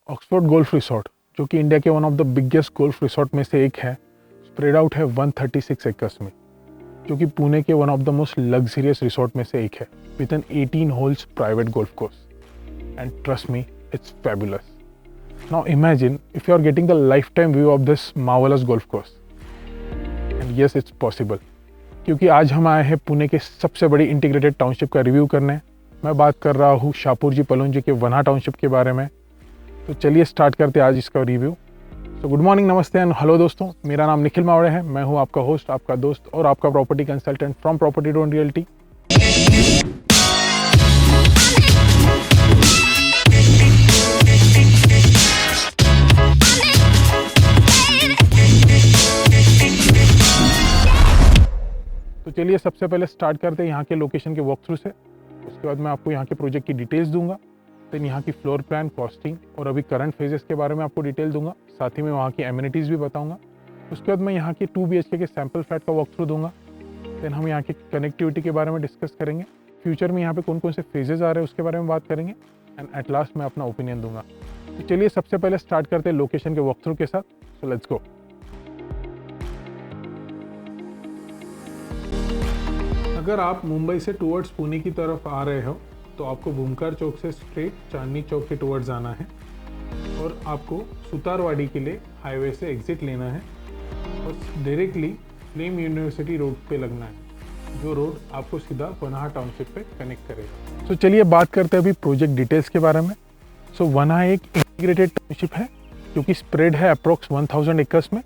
Oxford golf resort, जो कि India के one of the biggest golf resort में से एक है, स्प्रेड आउट है 136 एकर्स में, जो कि पुणे के one of the most luxurious resort में से एक है, with an 18 holes private golf course. And trust me, it's fabulous. Now imagine if you are getting the lifetime view of this marvellous golf course. And yes, it's possible, क्योंकि आज हम आए हैं पुणे के सबसे बड़ी इंटीग्रेटेड टाउनशिप का review करने. मैं बात कर रहा हूँ शाहपुर पलोंजी के वन्हा टाउनशिप के बारे में. तो चलिए स्टार्ट करते हैं आज इसका रिव्यू. तो गुड मॉर्निंग, नमस्ते एंड हेलो दोस्तों. मेरा नाम निखिल मावड़े है. मैं हूं आपका होस्ट, आपका दोस्त और आपका property consultant from property drone realty. तो चलिए सबसे पहले स्टार्ट करते हैं यहाँ के लोकेशन के वॉक थ्रू से. उसके बाद मैं आपको यहाँ के प्रोजेक्ट की डिटेल्स दूंगा. देन यहाँ की फ्लोर प्लान, कॉस्टिंग और अभी करंट फेजेस के बारे में आपको डिटेल दूंगा. साथ ही मैं वहाँ की एमिनिटीज़ भी बताऊंगा. उसके बाद मैं यहाँ की 2 BHK के सैम्पल फ्लैट का वॉक थ्रू दूंगा. देन हम यहाँ की कनेक्टिविटी के बारे में डिस्कस करेंगे. फ्यूचर में यहाँ पे कौन कौन से फेजेस आ रहे हैं उसके बारे में बात करेंगे. एंड एट लास्ट मैं अपना ओपिनियन दूंगा. तो चलिए सबसे पहले स्टार्ट करते हैं लोकेशन के वॉक थ्रू के साथ. So let's go. अगर आप मुंबई से टुवर्ड्स पुणे की तरफ आ रहे हो तो आपको भूमकर चौक से स्ट्रेट चांदनी चौक के टुवर्ड्स आना है और आपको सुतारवाड़ी के लिए हाईवे से एग्जिट लेना है और डायरेक्टली फ्लेम यूनिवर्सिटी रोड पे लगना है, जो रोड आपको सीधा वन्हा टाउनशिप पे कनेक्ट करेगा. तो चलिए बात करते हैं अभी प्रोजेक्ट डिटेल्स के बारे में. सो वन्हा एक इंटीग्रेटेड टाउनशिप है जो कि स्प्रेड है अप्रॉक्स 1000 एकर्स में,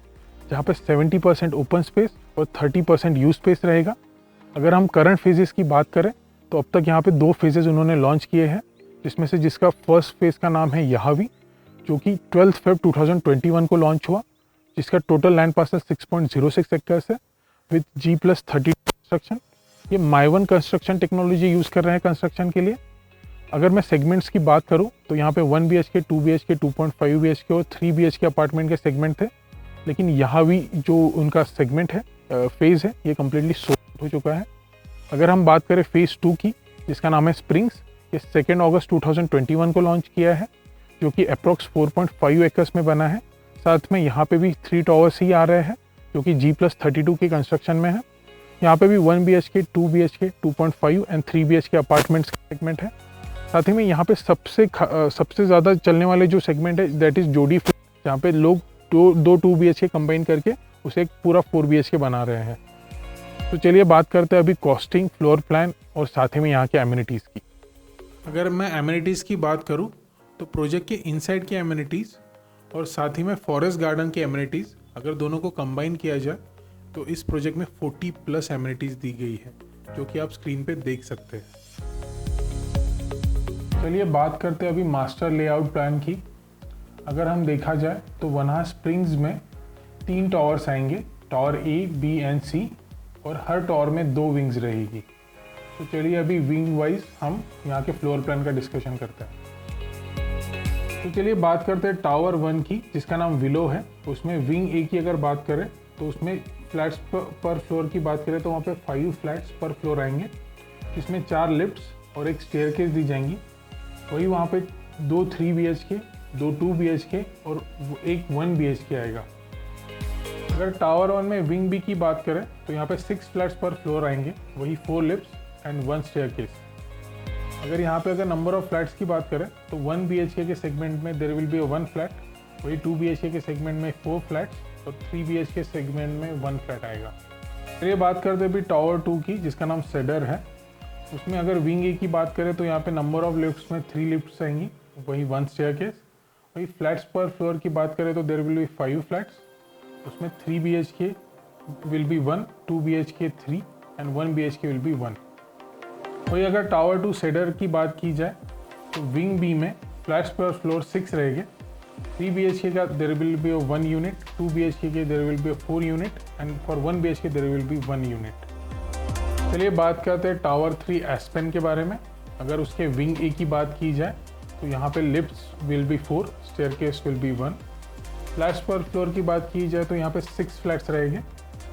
जहाँ पे 70% ओपन स्पेस और 30% यूज स्पेस रहेगा. अगर हम करंट फेजेस की बात करें तो अब तक यहाँ पे 2 फेजेस उन्होंने लॉन्च किए हैं, जिसमें से जिसका फर्स्ट फेज का नाम है यहावी, जो कि 12 Feb 2021 को लॉन्च हुआ, जिसका टोटल लैंड पार्सल 6.06 एकर्स है विद G+30 कंस्ट्रक्शन. ये माइवन कंस्ट्रक्शन टेक्नोलॉजी यूज़ कर रहे हैं कंस्ट्रक्शन के लिए. अगर मैं सेगमेंट्स की बात करूँ तो यहाँ पे 1 BHK, 2 BHK, 2.5 BHK और 3 BHK अपार्टमेंट के सेगमेंट थे. लेकिन यहावी जो उनका सेगमेंट है, फेज़ है, ये कम्प्लीटली सोल्ड हो चुका है. अगर हम बात करें फेज़ 2 की, जिसका नाम है स्प्रिंग्स, ये 2 अगस्त 2021 को लॉन्च किया है, जो कि अप्रॉक्स 4.5 एकर्स में बना है. साथ में यहाँ पे भी 3 टावर्स ही आ रहे हैं, जो कि G+32 की कंस्ट्रक्शन में है. यहाँ पे भी 1 BHK, 2 BHK, 2.5 and 3 BHK apartments का सेगमेंट है. साथ ही में यहाँ पे सबसे ज़्यादा चलने वाले जो सेगमेंट है दैट इज़ जोड़ी फ्लैट, जहाँ पे लोग दो 2 BHK कंबाइन करके उसे एक पूरा 4 BHK बना रहे हैं. तो चलिए बात करते हैं अभी कॉस्टिंग, फ्लोर प्लान और साथ ही में यहाँ के एमिनिटीज़ की. अगर मैं एमिनिटीज़ की बात करूँ तो प्रोजेक्ट के इनसाइड की एमिनिटीज़ और साथ ही में फॉरेस्ट गार्डन की एमिनिटीज़, अगर दोनों को कंबाइन किया जाए तो इस प्रोजेक्ट में 40+ एमिनिटीज़ दी गई है, जो कि आप स्क्रीन पे देख सकते हैं. चलिए बात करते हैं अभी मास्टर लेआउट प्लान की. अगर हम देखा जाए तो वन्हा स्प्रिंग्स में 3 टावर्स आएंगे, tower A, B and C, और हर टावर में 2 विंग्स रहेगी. तो चलिए अभी विंग वाइज हम यहाँ के फ्लोर प्लान का डिस्कशन करते हैं. तो चलिए बात करते हैं टावर 1 की, जिसका नाम विलो है. उसमें विंग A की अगर बात करें तो उसमें फ्लैट्स पर फ्लोर की बात करें तो वहाँ पे 5 फ्लैट्स पर फ्लोर आएंगे, जिसमें 4 लिफ्ट्स और एक स्टेयरकेस दी जाएंगी. वही वहाँ पे 2 3 BHK, 2 2 BHK और एक 1 BHK आएगा. अगर टावर 1 में विंग बी की बात करें तो यहाँ पे 6 फ्लैट्स पर फ्लोर आएंगे, वही 4 लिफ्ट्स एंड 1 स्टेयरकेस. अगर यहाँ पे अगर नंबर ऑफ फ्लैट्स की बात करें तो 1 BHK के सेगमेंट में देयर विल बी 1 फ्लैट, वही 2 BHK के सेगमेंट में 4 फ्लैट्स और 3 BHK सेगमेंट में 1 फ्लैट आएगा. चलिए बात करते हैं अभी टावर 2 की, जिसका नाम सेडर है. उसमें अगर विंग ए की बात करें तो यहाँ पे नंबर ऑफ लिफ्ट्स में 3 लिफ्ट्स आएंगी, वही 1 स्टेयरकेस. वही फ्लैट्स पर फ्लोर की बात करें तो देयर विल बी 5 फ्लैट्स. उसमें 3 BHK will be 1, 2 BHK 3 and 1 BHK will be 1. वही अगर टावर 2 सेडर की बात की जाए तो विंग बी में फ्लैट्स पर फ्लोर 6 रहेंगे. 3 BHK का there will be 1 unit, 2 BHK के there will be 4 unit and for 1 BHK there will be 1 unit. चलिए बात करते हैं टावर 3 एस्पेन के बारे में. अगर उसके विंग ए की बात की जाए तो यहाँ पे lifts will be 4, staircase will be 1. Flats पर फ्लोर की बात की जाए तो यहाँ पे 6 फ्लैट्स रहेंगे.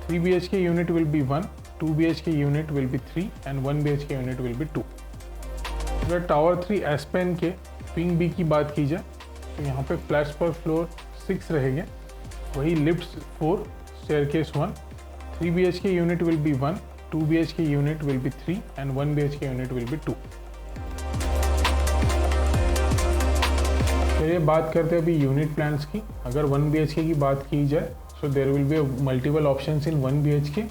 3 BHK unit will be 1, 2 BHK unit will be 3 and 1 BHK unit will be 2. अगर टावर 3 एस्पेन के विंग बी की बात की जाए तो यहाँ पे फ्लैट्स पर फ्लोर 6 रहेंगे, वही lifts 4, staircase 1, 3 BHK unit will be 1, 2 BHK unit will be 3 and 1 BHK unit will be 2। चलिए बात करते हैं अभी यूनिट प्लान्स की। अगर 1 BHK की बात की जाए so there will be multiple options in 1 BHK,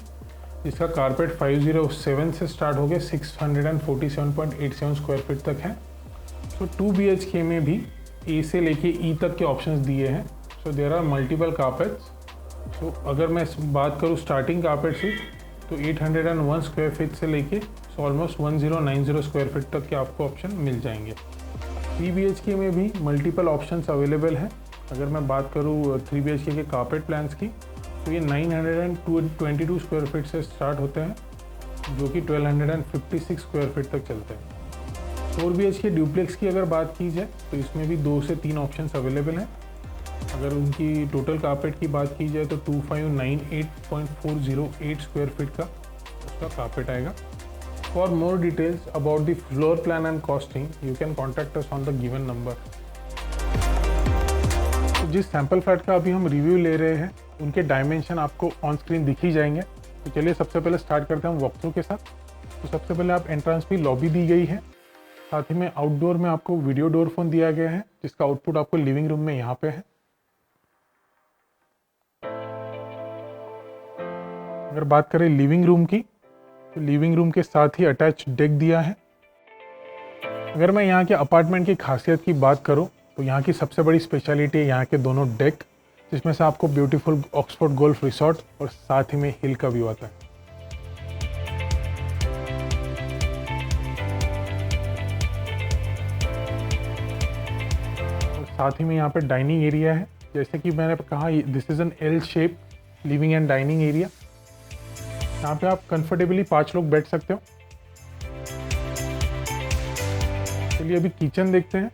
जिसका कारपेट 507 से स्टार्ट हो गया 647.87 स्क्वायर फीट तक है। सो 2 BHK में भी ए से लेके ई तक के ऑप्शंस दिए हैं। So there are multiple carpets. तो अगर मैं बात करूँ स्टार्टिंग कारपेट से तो 801 स्क्वायर फीट से लेके ऑलमोस्ट 1090 स्क्वायर फीट तक के आपको ऑप्शन मिल जाएंगे। 3 BHK में भी मल्टीपल ऑप्शंस अवेलेबल हैं। अगर मैं बात करूँ 3 BHK के कारपेट प्लान्स की तो ये 922 स्क्वायर फीट से स्टार्ट होते हैं, जो कि 1256 स्क्वायर फीट तक चलते हैं। 4 BHK ड्यूप्लेक्स की अगर बात की जाए तो इसमें भी 2 से 3 ऑप्शंस अवेलेबल हैं। अगर उनकी टोटल कारपेट की बात की जाए तो 2598.408 स्क्वायर फीट का उसका कारपेट आएगा। For more details about the floor plan and costing you can contact us on the given number. तो जिस सैम्पल फ्लैट का अभी हम रिव्यू ले रहे हैं उनके डायमेंशन आपको ऑन स्क्रीन दिख ही जाएंगे। तो चलिए सबसे पहले स्टार्ट करते हैं हम वॉक थ्रू के साथ। तो सबसे पहले आप एंट्रेंस पे लॉबी दी गई है, साथ ही में आउटडोर में आपको वीडियो डोर फोन दिया गया है, जिसका आउटपुट आपको लिविंग रूम में यहाँ पे है। अगर बात करें लिविंग रूम की तो लिविंग रूम के साथ ही अटैच डेक दिया है। अगर मैं यहाँ के अपार्टमेंट की खासियत की बात करूँ तो यहाँ की सबसे बड़ी स्पेशलिटी है यहाँ के दोनों डेक, जिसमें से आपको ब्यूटीफुल ऑक्सफोर्ड गोल्फ रिसोर्ट और साथ ही में हिल का व्यू आता है। और साथ ही में यहाँ पे डाइनिंग एरिया है। जैसे कि मैंने कहा this is an L shape living and dining area. यहाँ पे आप कंफर्टेबली 5 लोग बैठ सकते हो। चलिए अभी किचन देखते हैं।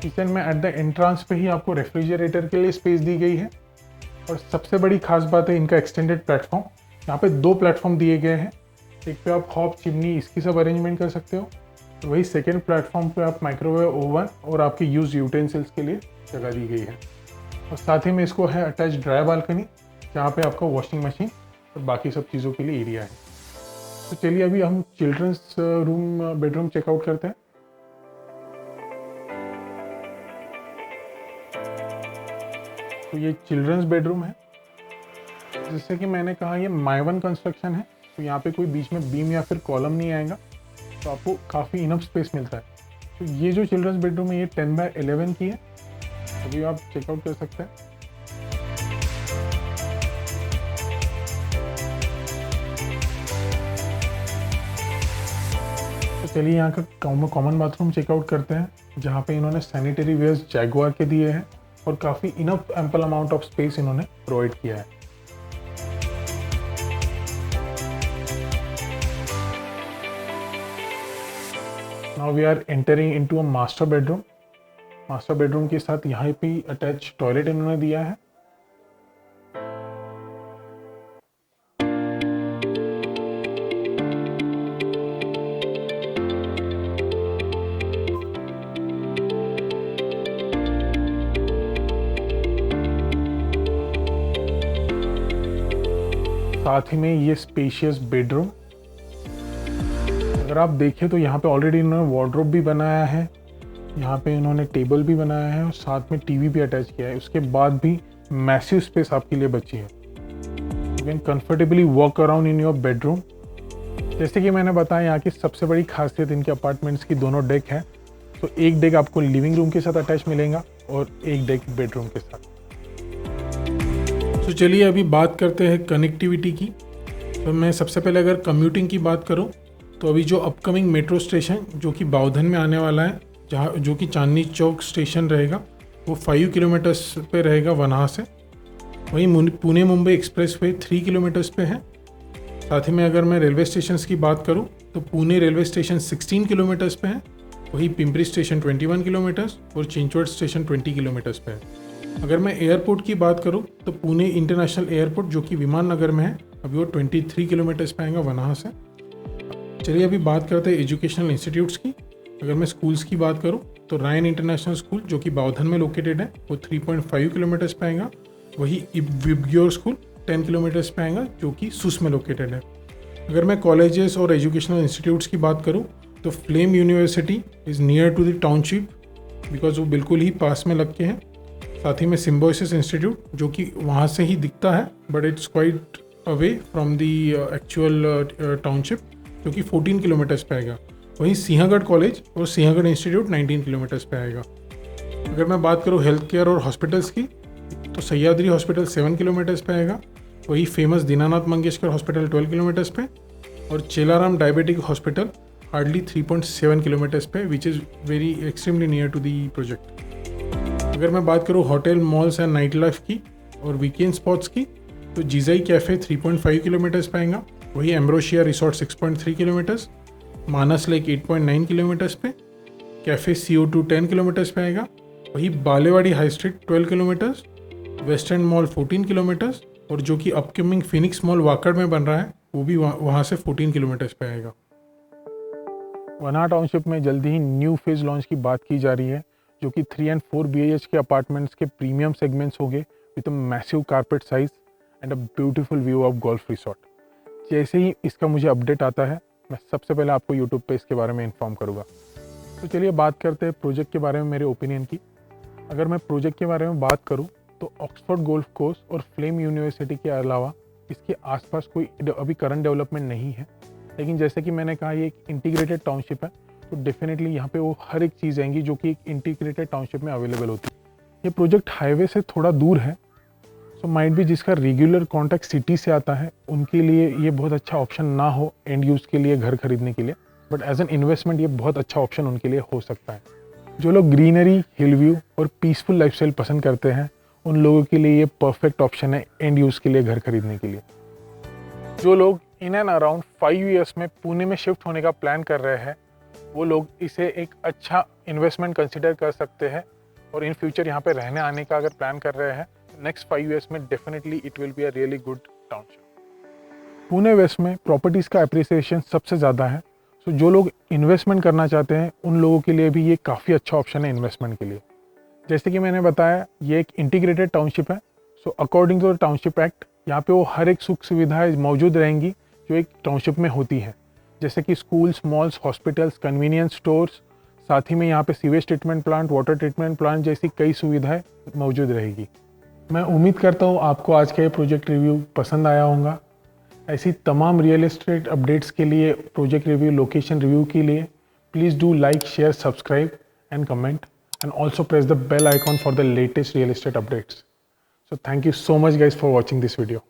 किचन में एट द एंट्रांस पे ही आपको रेफ्रिजरेटर के लिए स्पेस दी गई है। और सबसे बड़ी खास बात है इनका एक्सटेंडेड प्लेटफॉर्म। यहाँ पे 2 प्लेटफॉर्म दिए गए हैं। एक पे आप हॉब, चिमनी इसकी सब अरेंजमेंट कर सकते हो। वही सेकेंड प्लेटफॉर्म पे आप माइक्रोवेव ओवन और आपके यूज यूटेंसिल्स के लिए जगह दी गई है। और साथ ही में इसको है अटैच ड्राई बालकनी, जहाँ पे आपका वॉशिंग मशीन और बाकी सब चीज़ों के लिए एरिया है। तो चलिए अभी हम चिल्ड्रंस रूम बेडरूम चेकआउट करते हैं। तो ये चिल्ड्रंस बेडरूम है। जैसे कि मैंने कहा ये माइवन कंस्ट्रक्शन है, तो यहाँ पे कोई बीच में बीम या फिर कॉलम नहीं आएगा, तो आपको काफ़ी इनफ स्पेस मिलता है। तो ये जो चिल्ड्रंस बेडरूम है ये 10x11 की है। अभी आप चेकआउट कर सकते हैं। तो चलिए यहाँ का कॉमन बाथरूम चेकआउट करते हैं, जहाँ पे इन्होंने सैनिटरी वेयर्स जैगुआर के दिए हैं और काफ़ी enough ample amount of space इन्होंने प्रोवाइड किया है। Now we are entering into a master bedroom. Master bedroom के साथ यहाँ पे अटैच टॉयलेट इन्होंने दिया है। साथ ही में ये स्पेशियस बेडरूम। अगर आप देखें तो यहाँ पे ऑलरेडी इन्होंने वार्डरोब भी बनाया है, यहाँ पे इन्होंने टेबल भी बनाया है और साथ में टीवी भी अटैच किया है। उसके बाद भी मैसिव स्पेस आपके लिए बची है। You can comfortably walk around in your bedroom. जैसे कि मैंने बताया यहाँ की सबसे बड़ी खासियत इनके अपार्टमेंट्स की दोनों डेक है। तो एक डेक आपको लिविंग रूम के साथ अटैच मिलेगा और एक डेक बेडरूम के साथ। तो चलिए अभी बात करते हैं कनेक्टिविटी की। तो मैं सबसे पहले अगर कम्यूटिंग की बात करूं तो अभी जो अपकमिंग मेट्रो स्टेशन जो कि बाउधन में आने वाला है, जहाँ जो कि चांदनी चौक स्टेशन रहेगा, वो 5 किलोमीटर्स पे रहेगा वनाह से। वहीं Pune Mumbai express way 3 kilometres पे है। साथ ही में अगर मैं रेलवे स्टेशन की बात करूँ तो पुणे रेलवे स्टेशन 16 किलोमीटर्स पे है, वहीं पिंपरी स्टेशन 21 किलोमीटर्स और चिंचवड स्टेशन 20 किलोमीटर्स पे है। अगर मैं एयरपोर्ट की बात करूं तो पुणे इंटरनेशनल एयरपोर्ट जो कि विमान नगर में है, अभी वो 23 किलोमीटर्स पे आएगा वनाह से। चलिए अभी बात करते हैं एजुकेशनल इंस्टीट्यूट्स की। अगर मैं स्कूल्स की बात करूं तो रायन इंटरनेशनल स्कूल जो कि बाउधन में लोकेटेड है वो 3.5 किलोमीटर्स पे आएगा। वही विबग्योर स्कूल 10 किलोमीटर्स पे आएगा जो कि सुस में लोकेटेड है। अगर मैं कॉलेजेस और एजुकेशनल इंस्टीट्यूट्स की बात करूं तो Flame university is near to the township because वो बिल्कुल ही पास में लग के हैं। साथ ही में सिम्बोसिस इंस्टीट्यूट जो कि वहाँ से ही दिखता है but it's quite away from the actual township जो कि 14 किलोमीटर्स पे आएगा। वहीं सिंहगढ़ कॉलेज और सिंहगढ़ इंस्टीट्यूट 19 किलोमीटर्स पे आएगा। अगर मैं बात करूँ हेल्थ केयर और हॉस्पिटल्स की तो सह्याद्री हॉस्पिटल 7 किलोमीटर्स पे आएगा। वही famous Dinanath Mangeshkar hospital 12 kilometres पे और Chellaram diabetic hospital hardly 3.7 kilometres पे which is very extremely near to the project. अगर मैं बात करूँ hotel malls and night life की और वीकेंड स्पॉट्स की तो जीजाई कैफ़े 3.5 किलोमीटर्स पे आएगा। वही एम्ब्रोशिया रिसोर्ट 6.3 किलोमीटर्स, मानस लेक 8.9 किलोमीटर्स पे, कैफ़े CO2 10 किलोमीटर्स पे आएगा। वही Balewadi high street 12 kilometres, western mall 14 kilometres और जो कि अपकमिंग फिनिक्स मॉल वाकड़ में बन रहा है वो भी वहाँ से 14 किलोमीटर्स पे आएगा। वनार टाउनशिप में जल्दी ही न्यू फेज लॉन्च की बात की जा रही है जो कि 3 and 4 BHK के अपार्टमेंट्स के प्रीमियम सेगमेंट्स होंगे with a massive carpet size and a beautiful view of golf resort. जैसे ही इसका मुझे अपडेट आता है मैं सबसे पहले आपको यूट्यूब पे इसके बारे में इन्फॉर्म करूँगा। तो चलिए बात करते हैं प्रोजेक्ट के बारे में मेरे ओपिनियन की। अगर मैं प्रोजेक्ट के बारे में बात करूँ तो ऑक्सफोर्ड गोल्फ कोर्स और फ्लेम यूनिवर्सिटी के अलावा इसके आसपास कोई अभी करंट डेवलपमेंट नहीं है। लेकिन जैसे कि मैंने कहा ये एक इंटीग्रेटेड टाउनशिप है तो डेफिनेटली यहाँ पे वो हर एक चीज़ आएंगी जो कि एक इंटीग्रेटेड टाउनशिप में अवेलेबल होती है। ये प्रोजेक्ट हाईवे से थोड़ा दूर है सो माइट भी जिसका रेगुलर कॉन्टैक्ट सिटी से आता है उनके लिए ये बहुत अच्छा ऑप्शन ना हो एंड यूज़ के लिए घर खरीदने के लिए, बट एज एन इन्वेस्टमेंट ये बहुत अच्छा ऑप्शन उनके लिए हो सकता है। जो लोग ग्रीनरी, हिल व्यू और पीसफुल लाइफस्टाइल पसंद करते हैं उन लोगों के लिए ये परफेक्ट ऑप्शन है एंड यूज़ के लिए घर खरीदने के लिए। जो लोग इन एंड अराउंड 5 years में पुणे में शिफ्ट होने का प्लान कर रहे हैं वो लोग इसे एक अच्छा इन्वेस्टमेंट कंसिडर कर सकते हैं और इन फ्यूचर यहाँ पे रहने आने का अगर प्लान कर रहे हैं नेक्स्ट 5 years में definitely it will be a really good township. Pune west में प्रॉपर्टीज़ का अप्रिसिएशन सबसे ज़्यादा है सो जो लोग इन्वेस्टमेंट करना चाहते हैं उन लोगों के लिए भी ये काफ़ी अच्छा ऑप्शन है इन्वेस्टमेंट के लिए। जैसे कि मैंने बताया ये एक इंटीग्रेटेड टाउनशिप है so according to the township act यहाँ पे वो हर एक सुख सुविधाएं मौजूद रहेंगी जो एक टाउनशिप में होती है, जैसे कि schools, malls, hospitals, convenience stores, साथ ही में यहाँ पे sewage treatment plant, water treatment plant जैसी कई सुविधाएं मौजूद रहेगी। मैं उम्मीद करता हूँ आपको आज का ये प्रोजेक्ट रिव्यू पसंद आया होगा। ऐसी तमाम रियल एस्टेट अपडेट्स के लिए, प्रोजेक्ट रिव्यू, लोकेशन रिव्यू के लिए please do like, share, subscribe and comment and also press the bell icon for the latest real estate updates. So thank you so much guys for watching this video.